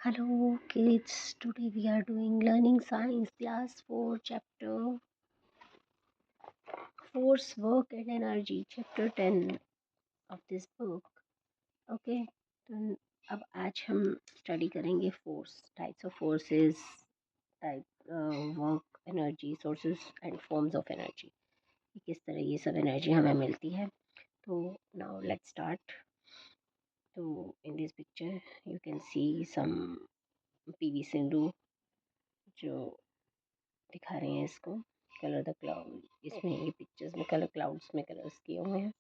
Hello kids, today we are doing learning science class 4 chapter force work and energy chapter 10 of this book. Okay, तो अब आज हम study करेंगे force types of forces type work energy sources and forms of energy किस तरह ये सब energy हमें मिलती है. तो नाउ लेट्स स्टार्ट. तो in this picture you can see some PV Sindhu जो दिखा रहे हैं इसको कलर द क्लाउड. इसमें ये पिक्चर्स में कलर क्लाउड्स में कलर्स किए हुए हैं.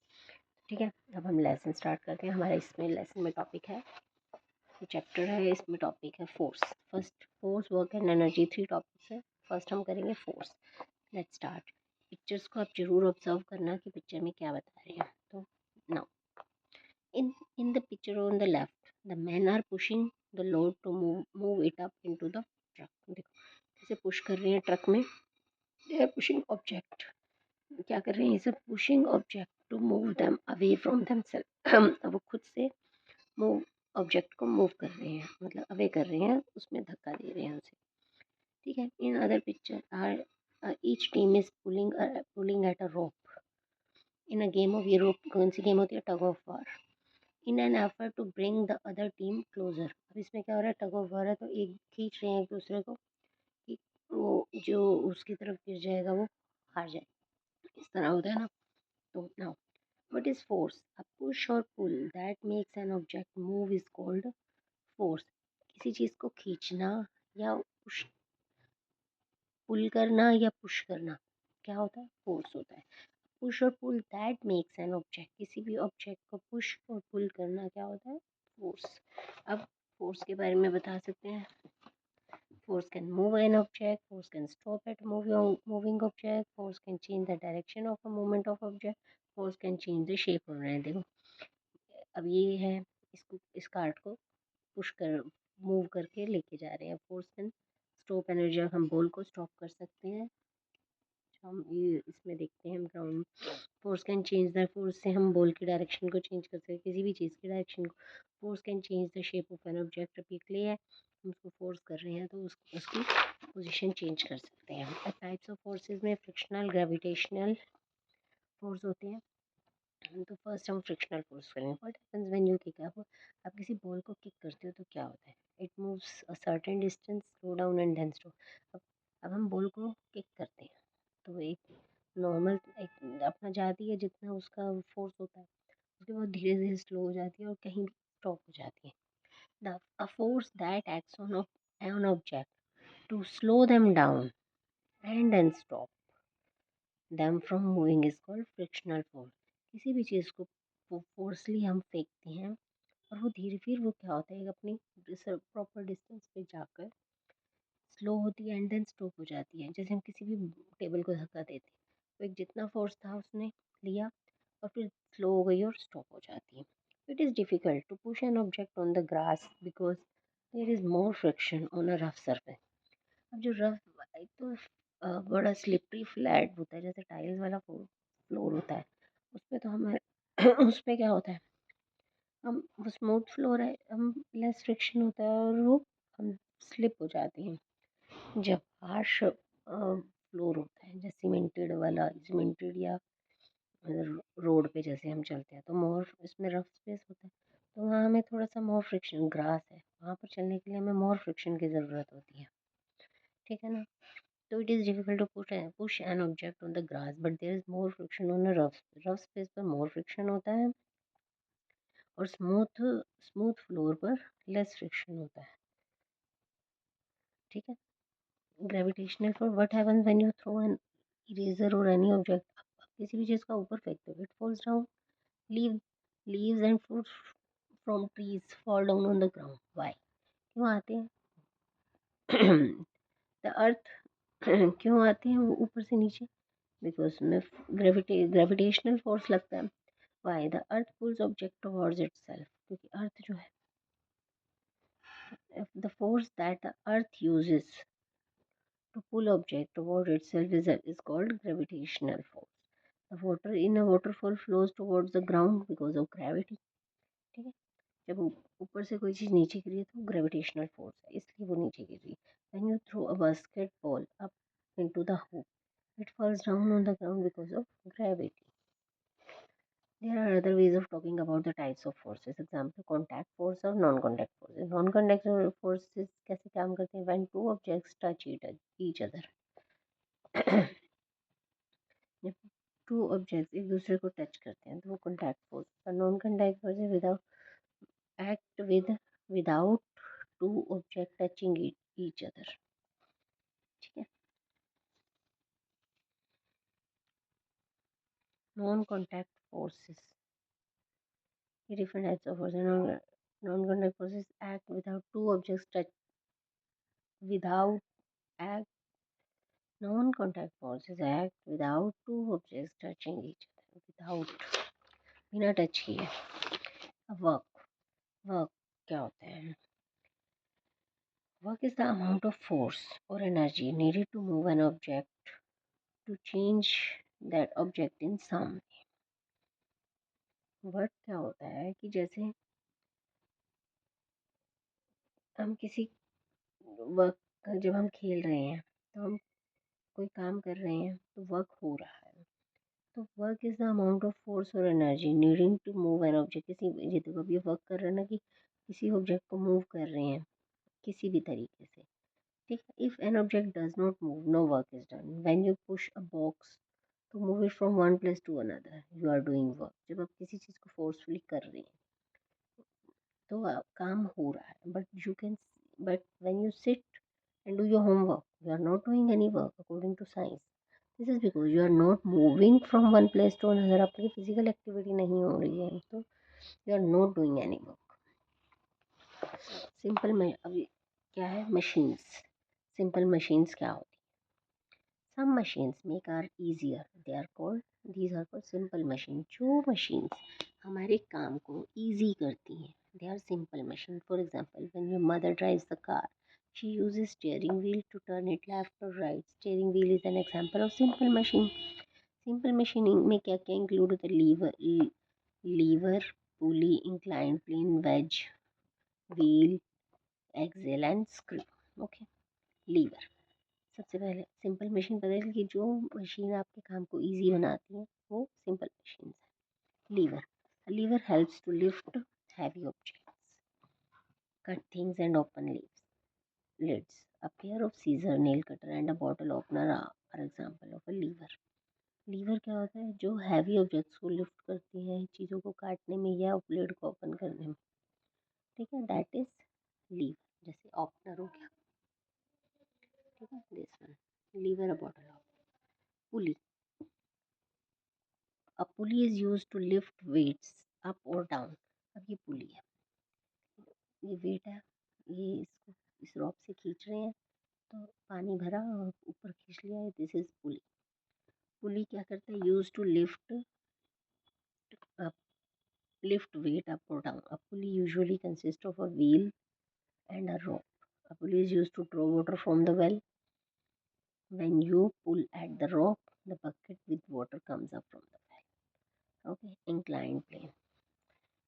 ठीक है, अब हम लेसन स्टार्ट करते हैं. हमारा इसमें लेसन में टॉपिक है, ये चैप्टर है, इसमें टॉपिक है force. First force work and energy 3 topics है. फर्स्ट हम करेंगे फोर्स. Let's start. पिक्चर्स को आप जरूर ऑब्जर्व करना कि पिक्चर में क्या बता रहे हैं. तो now in the picture on the left the men are pushing the load to move it up into the truck. देखो कैसे पुश कर रहे हैं ट्रक में. they are pushing object. क्या कर रहे हैं ये सब? Pushing object to move them away from themselves. वो खुद से मूव ऑब्जेक्ट को मूव कर रहे हैं, मतलब अवे कर रहे हैं, उसमें धक्का दे रहे हैं उसे. ठीक है. In other picture are each team is pulling at a rope in a game of. ये रोप कौन सी गेम होती है? Tug of war. In an effort to bring the other team closer. अब इसमें क्या हो रहा है? टग ऑफ वार है तो एक खींच रहे हैं एक दूसरे को कि वो जो उसकी तरफ गिर जाएगा वो हार जाए. इस तरह होता है ना. तो now what is force? A push or pull that makes an object move is called force. किसी चीज को खींचना या पुश पुल करना या पुश करना क्या होता है? फोर्स होता है. पुश और pull that makes an object. किसी भी ऑब्जेक्ट को पुश और पुल करना क्या होता है? फोर्स. अब फोर्स के बारे में बता सकते हैं. Force can move an object, force can stop at moving object, force can change the direction of a movement of object, force can change the shape of it. देखो अब ये है, इसको इस कार्ड को पुश कर मूव करके लेके जा रहे हैं. Force can stop energy. हम बॉल को स्टॉप कर सकते हैं. हम ये इसमें देखते हैं ground. Force can change the. Force से हम बॉल की डायरेक्शन को चेंज कर सकते हैं, किसी भी चीज़ की डायरेक्शन को. Force can change the shape of an object. अब ये क्ले है, हम उसको फोर्स कर रहे हैं तो उसकी पोजीशन चेंज कर सकते हैं. टाइप्स ऑफ फोर्सेस में फ्रिक्शनल ग्रेविटेशनल फोर्स होते हैं. तो फर्स्ट हम फ्रिक्शनल फोर्स करेंगे. What happens when you kick. आप किसी बॉल को किक करते हो तो क्या होता है? It moves a certain distance, slow down and then stop. अब हम बॉल को किक करते हैं तो एक नॉर्मल एक अपना जाती है जितना उसका फोर्स होता है, उसके बाद धीरे धीरे स्लो हो जाती है और कहीं भी स्टॉप हो जाती है. The a force that acts on an object to slow them down and then stop them from moving is called frictional force. किसी भी चीज़ को फोर्सली हम फेंकते हैं और वो धीरे फिर वो क्या होता है अपनी प्रॉपर डिस्टेंस पे जाकर स्लो होती है एंड देन स्टॉप हो जाती है. जैसे हम किसी भी टेबल को धक्का देते हैं तो एक जितना फोर्स था उसने लिया और फिर स्लो हो गई और स्टॉप हो जाती है. It is difficult to push an object on the grass because there is more friction on a rough surface. अब जो रफ एक तो बड़ा स्लिपरी फ्लैट होता है, जैसे टाइल्स वाला फ्लोर होता है, उस पर तो हमें उस पर क्या होता है, हम वो स्मूथ फ्लोर है, हम लेस फ्रिक्शन होता है और वो हम स्लिप हो जाते हैं. जब हार्श फ्लोर होता है जैसे सीमेंटेड वाला, सीमेंटेड या रोड पे जैसे हम चलते हैं तो मोर इसमें रफ स्पेस होता है, तो वहाँ हमें थोड़ा सा मोर फ्रिक्शन. ग्रास है वहाँ पर चलने के लिए हमें मोर फ्रिक्शन की ज़रूरत होती है. ठीक है ना. तो it is difficult to push an object on the grass but there is more friction on a rough space पर मोर फ्रिक्शन होता है और स्मूथ फ्लोर पर लेस फ्रिक्शन होता है. ठीक है. Gravitational force. What happens when you throw an eraser और एनी ऑब्जेक्ट. आप किसी भी चीज़ का ऊपर फेंकते हो, it falls down. Leave leaves and fruits from trees fall down on the ground. Why? क्यों आते हैं? द अर्थ क्यों आते हैं वो ऊपर से नीचे? बिकॉज में ग्रेविटेशनल फोर्स लगता है. Why? The earth pulls object towards itself. क्योंकि अर्थ जो है, the force that the earth uses to pull object toward itself is called gravitational force. The water in a waterfall flows towards the ground because of gravity. ठीक है. जब ऊपर से कोई चीज़ नीचे गिरी है तो ग्रेविटेशनल फोर्स है, इसलिए वो नीचे गिर रही है. When you throw a basketball up into the hoop, it falls down on the ground because of gravity. There are other ways of talking about the types of forces. Example, contact force और non-contact forces. Non-contact forces कैसे काम करते हैं? When two objects touch each other. जब two objects एक दूसरे को touch करते हैं तो वो contact force. और non-contact force है without two objects touching each other. ठीक है. Non-contact forces. ये different types of forces. Non-contact forces act without two objects touch without act non-contact forces act without two objects touching each other. Without बिना touch किए. अब work क्या होता है? Work is the amount of force or energy needed to move an object to change that object in some way. Work क्या होता है कि जैसे हम किसी वर्क, जब हम खेल रहे हैं तो हम कोई काम कर रहे हैं तो वर्क हो रहा है. तो work is the amount of force और energy needing to move an object. किसी ये देखो अभी वर्क कर रहे हैं ना कि किसी ऑब्जेक्ट को मूव कर रहे हैं किसी भी तरीके से. ठीक है. If an object does not move no work is done. When you push a box to move it from one place to another you are doing work. जब आप किसी चीज़ को फोर्सफुली कर रहे हैं तो काम हो रहा है. But when you sit and do your homework, you are not doing any work according to science. This is because you are not moving from one place to another. आपकी फिजिकल एक्टिविटी नहीं हो रही है तो you are not doing any work. Simple में अभी क्या है? मशीन्स. सिंपल मशीन्स क्या होती है? some machines make our easier. These are called simple machine. जो machines हमारे काम को easy करती हैं they are simple machine. For example, when your mother drives the car, she uses steering wheel to turn it left or right. Steering wheel is an example of simple machine. Simple machining में क्या क्या include होता है? Lever, pulley, inclined plane, wedge, wheel, axle and screw. Okay. Lever. सबसे पहले simple machine पता है कि जो मशीन आपके काम को इजी बनाती है वो सिंपल मशीन है. Lever helps to lift heavy objects, cut things and open lids. A pair of scissors, nail cutter and a bottle opener are example of a lever. Lever क्या होता है? जो हैवी ऑब्जेक्ट्स को lift करती है चीज़ों को काटने में या लिड को ओपन करने में. ठीक है. That is lever. जैसे ओपनर हो गया. ठीक है. This one lever. A bottle of pulley. A pulley is used to lift weights up or down. अब ये पुली है, ये वेट है, ये इसको इस रॉप से खींच रहे हैं तो पानी भरा और ऊपर खींच लिया है. दिस इज पुली. पुली क्या करता है? Use to lift weight up or down. A pulley usually consists of a wheel and a rope. A pulley is used to draw water from the well. When you pull at the rope, the bucket with water comes up from the well. Okay. Inclined plane.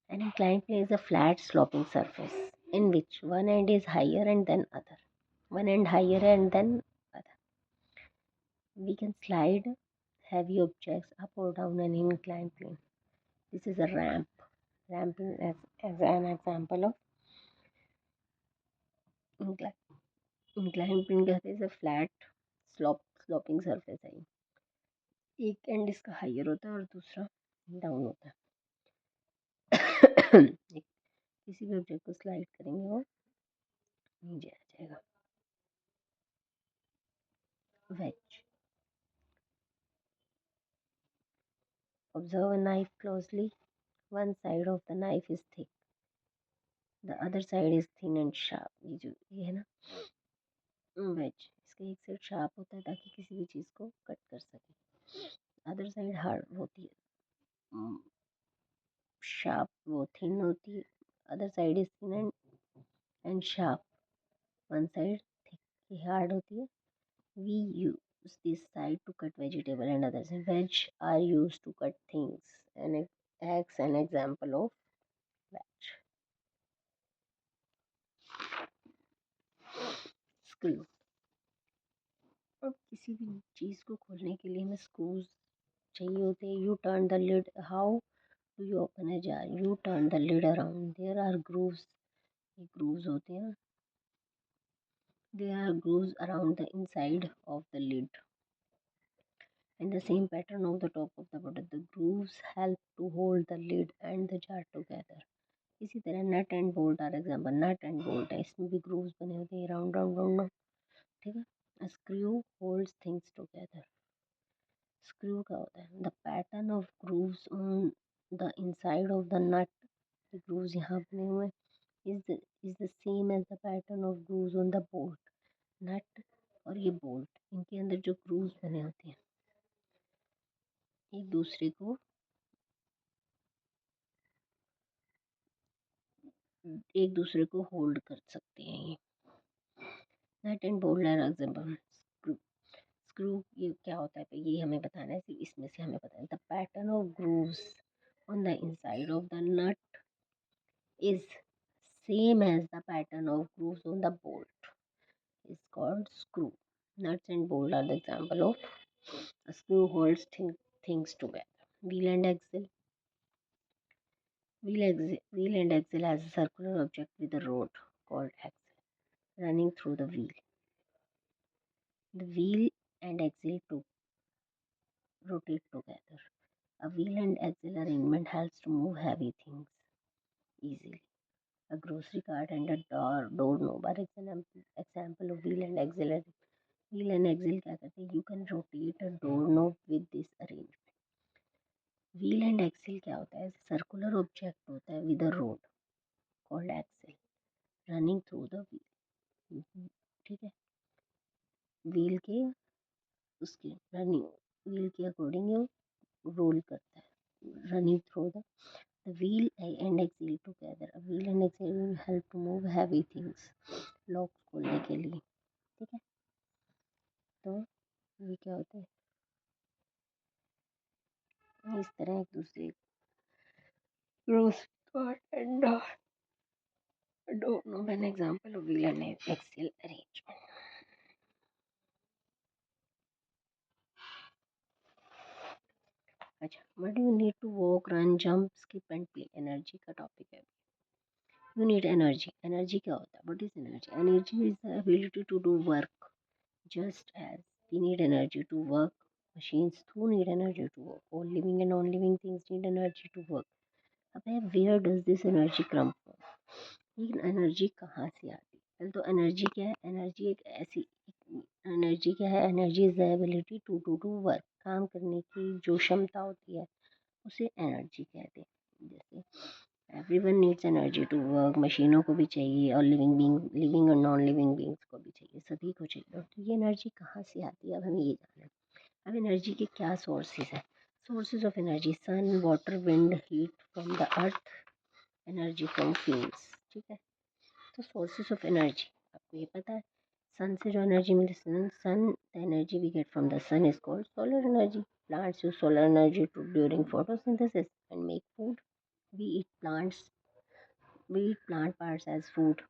An inclined plane is a flat sloping surface in which one end is higher and then other. One end higher and then other. We can slide heavy objects up or down an inclined plane. This is a ramp. Ramping as an example of inclined. Inclined plane कहते हैं a flat sloping surface है. एक and इसका higher होता है और दूसरा down होता है. किसी भी ऑब्जेक्ट को स्लाइड करेंगे वो नीचे आ जाएगा. wedge. Observe a knife closely. One side of the knife is thick, the other side is thin and sharp. ये है ना wedge. इसका एक साइड शार्प होता है ताकि किसी भी चीज़ को कट कर सके. अदर साइड हार्ड होती है. शार्प वो थिन होती है. Other side is thin and sharp. One side thick hard होती है. We use this side to cut vegetable and others. Wedge are used to cut things. And eggs an example of wedge. Screw. अब किसी भी चीज़ को खोलने के लिए हमें स्क्रूज चाहिए होते हैं। You turn the lid, how do you open a jar? You turn the lid around, there are grooves, ये ग्रूव्स होते हैं, there are grooves around the inside of the lid and the same pattern of the top of the bottle. The grooves help to hold the lid and the jar together. इसी तरह nut and bolt are example, nut and bolt है, इसमें भी grooves बने होते हैं, round round round round, ठीक है। Screw holds things together. Screw क्या होता है? The pattern of grooves on the inside of the nut, grooves यहाँ बने हुए is the same as the pattern of grooves on the bolt. Nut और ये बोल्ट, इनके अंदर जो ग्रूव्स बने होते हैं एक दूसरे को होल्ड कर सकते हैं। ये nut and bolt are example. Screw, screw ये क्या होता है ये हमें बताना है, इसमें से हमें बताना है the pattern of grooves on the inside of the nut is same as the pattern of grooves on the bolt is called screw. Nuts and bolts are the example of a screw holds things together. Wheel and axle. Wheel and axle has a circular object with a rod called axle running through the wheel. The wheel and axle to rotate together. A wheel and axle arrangement helps to move heavy things easily. A grocery cart and a doorknob are example of wheel and axle arrangement. Wheel and axle क्या करते हैं? You can rotate a doorknob with this arrangement. Wheel and axle क्या होता है? Circular object होता है with a rod called axle running through the wheel. ठीक है, व्हील के उसके रनिंग व्हील के अकॉर्डिंग ये रोल करता है, running through the wheel and axle together. A wheel and axle will help to move heavy things, locks खोलने के लिए, ठीक है। तो ये क्या होता है, इस तरह एक दूसरे growth and don't know an example of wheel and axle arrangement. अच्छा, what do you need to walk, run, jump, skip and play? Energy का टॉपिक है। You need energy. एनर्जी क्या होता है? What is energy? Energy is the ability to do work. Just as we need energy to work, machines too need energy to work. All living and non-living things need energy to work. अब where does this energy come from? लेकिन energy कहाँ से आती है? पहले तो energy क्या है? एनर्जी एक ऐसी एनर्जी क्या है? Energy is the ability to do work, काम करने की जो क्षमता होती है उसे एनर्जी कहते हैं। जैसे everyone needs energy to work, मशीनों को भी चाहिए और लिविंग और नॉन लिविंग बींग्स को भी चाहिए, सभी को चाहिए। तो ये एनर्जी कहाँ से आती है? अब हमें ये जानना है। अब एनर्जी के क्या सोर्सेज हैं? Sources of energy: sun, water, wind, heat from the earth, energy from fuels, ठीक है। तो सोर्सेज ऑफ एनर्जी आपको ये पता है, सन से जो एनर्जी मिलती है, sun the energy we get from the sun is called solar energy. Plants use solar energy to during photosynthesis and make food. We eat plants we eat plant parts as food.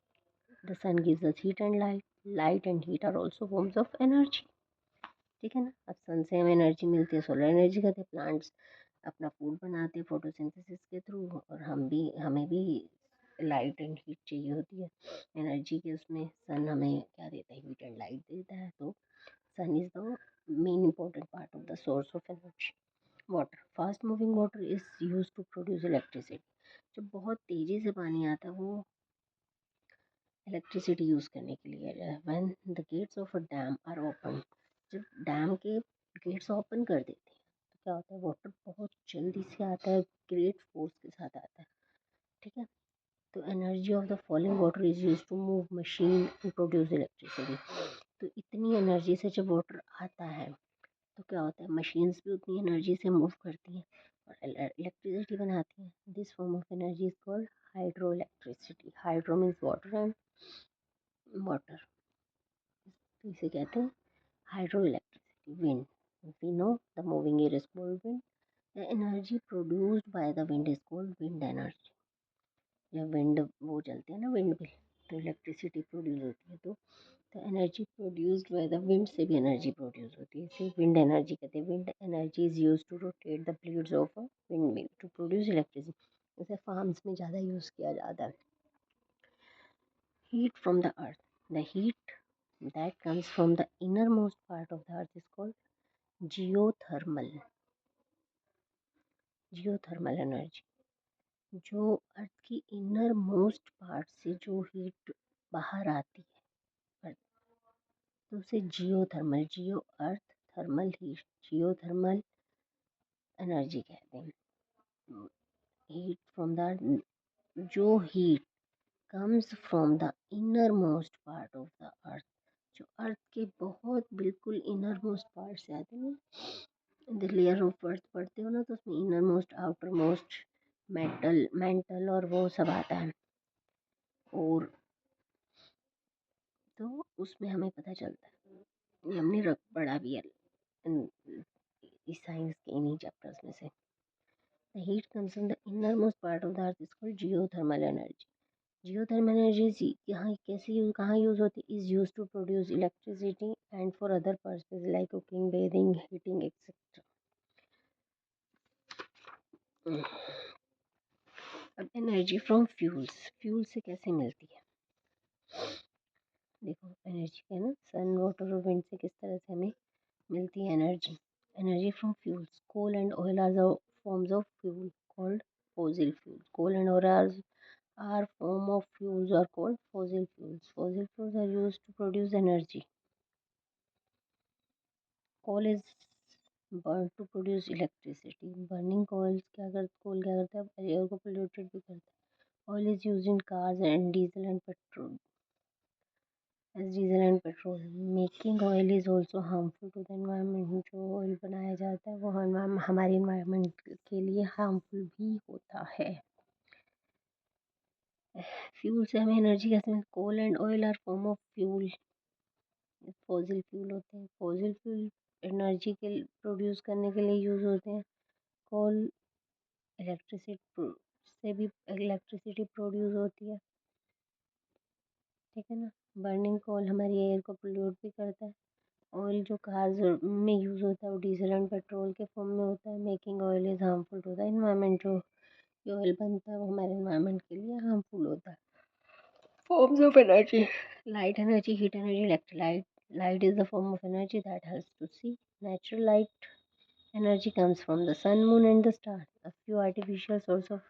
The sun gives us heat and light. Light and heat are also forms of energy. ठीक है ना। अब सन से हमें energy मिलती है, solar energy कहते हैं। प्लांट्स अपना फूड बनाते हैं फोटोसिंथेसिस के थ्रू, और हमें भी लाइट एंड हीट चाहिए होती है एनर्जी के। उसमें सन हमें क्या देता है? हीट एंड लाइट देता है। तो sun is the main important part of the source of energy. Water, fast moving water is use to produce electricity. जब बहुत तेजी से पानी आता है वो इलेक्ट्रिसिटी यूज करने के लिए। When the gates of a dam are open, जब डैम के गेट्स ओपन कर देते हैं तो क्या होता है? वाटर बहुत जल्दी से आता है, ग्रेट फोर्स के साथ आता है, ठीक है। तो energy of the falling water is use to move machine to produce electricity. तो इतनी एनर्जी से जब वाटर आता है तो क्या होता है? मशीन्स भी उतनी एनर्जी से मूव करती हैं और इलेक्ट्रिसिटी बनाती हैं। This form of energy is called hydroelectricity. Hydro means water and water, तो इसे कहते हैं hydroelectricity. Wind, we know the moving air is called wind. The energy produced by the wind is called wind energy. जब wind वो चलते हैं ना, wind mill, तो इलेक्ट्रिसिटी प्रोड्यूस होती है। तो energy produced by the wind से भी एनर्जी प्रोड्यूस होती है, इसे विंड एनर्जी कहते हैं। Wind energy is use to rotate the blades of a windmill to produce electricity. इसे फार्म्स में ज़्यादा यूज़ किया जाता है। Heat from the earth, the heat that comes from the innermost part of the earth is called geothermal geothermal energy। जो अर्थ की inner most part से जो हीट बाहर आती है अर्थ, तो उसे जियो अर्थ, थर्मल हीट, जियोथर्मल एनर्जी कहते हैं। हीट फ्रॉम द, जो heat comes from the innermost part of the अर्थ, जो अर्थ के बहुत बिल्कुल इनर मोस्ट पार्ट से आते हैं। द लेयर ऑफ अर्थ पढ़ते हो ना, तो उसमें inner most, outer most, mental और वो सब आता है। और तो उसमें हमें पता चलता है, ये हमने पढ़ा भी है इस साइंस के इन्हीं चैप्टर्स में से। The heat comes from the innermost part of the earth is called geothermal energy. Geothermal energy यहाँ कैसे यूज, कहाँ यूज होती है? Is use to produce electricity and for other purpose like cooking, bathing, heating etcetera. अब energy from fuels, fuel से कैसे मिलती है? देखो एनर्जी है ना, सन, वाटर और विंड से किस तरह से हमें मिलती है energy. Energy from fuels, coal and oil are the forms of fuel called fossil fuels. Coal and oil are form of fuels are called fossil fuels. Fossil fuels are used to produce energy. Coal is burned to produce electricity. Burning coal क्या करता है? Air को polluted भी करता है। Oil is used in cars and diesel and petrol. As diesel and petrol, making oil is also harmful to the environment। जो oil बनाया जाता है वो हमारे इन्वायरमेंट के लिए हार्मफुल भी होता है। फ्यूल से हमें एनर्जी कैसे मिलती? Coal and oil are form of fuel, fossil fuel होते हैं। फॉसिल फ्यूल एनर्जी के प्रोड्यूस करने के लिए यूज़ होते हैं। कोल इलेक्ट्रिसिटी से भी इलेक्ट्रिसिटी प्रोड्यूस होती है, ठीक है ना। बर्निंग कोल हमारी एयर को पोल्यूट भी करता है। ऑयल जो कार्स में यूज़ होता है वो डीजल एंड पेट्रोल के फॉर्म में होता है। Making oil is harmful to the environment, जो ऑयल बनता है वो हमारे एनवायरनमेंट के लिए हार्मफुल होता है। Forms of energy: light energy, heat energy, electrolyte. Light is the form of energy that helps to see. Natural light energy comes from the sun, moon, and the stars. A few artificial source of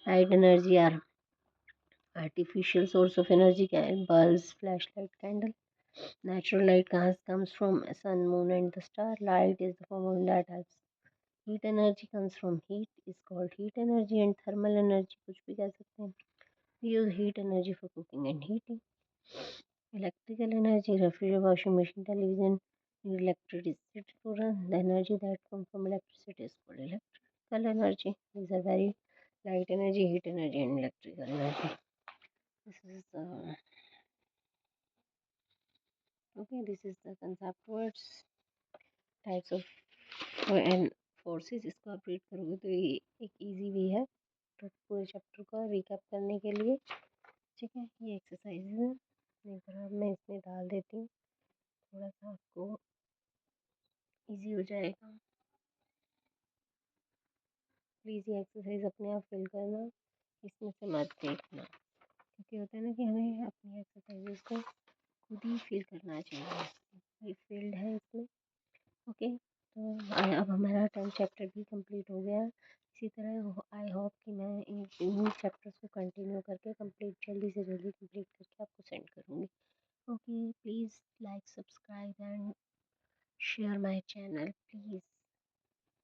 light energy are artificial source of energy: bulbs, flashlight, candle. Natural light comes from sun, moon, and the star. Light is the form of that helps. Heat energy comes from heat, is called heat energy, and thermal energy कुछ भी कह सकते हैं। We use heat energy for cooking and heating. Electrical energy, refrigerator, washing machine, television need electricity to run. The energy that comes from electricity is called electrical energy. These are very light energy, heat energy, and electrical energy. This is the okay. This is the concept words, types of and forces। इसको आप read करोगे तो ये एक easy way है तो पूरे chapter को रिकैप करने के लिए, ठीक है। ये एक्सरसाइज है, मैं इसमें डाल देती हूँ, थोड़ा सा आपको इजी हो जाएगा। प्लीज़ ये एक्सरसाइज अपने आप फिल करना, इसमें से मत देखना, क्योंकि होता है ना कि हमें अपनी एक्सरसाइजेज को खुद ही फिल करना चाहिए। ये फील्ड है इसमें, ओके। तो अब हमारा 10th चैप्टर भी कंप्लीट हो गया। इसी तरह आई होप कि मैं इन चैप्टर्स को कंटिन्यू करके जल्दी से जल्दी कंप्लीट करके आपको सेंड करूँगी। Okay, please like, subscribe and share my channel please.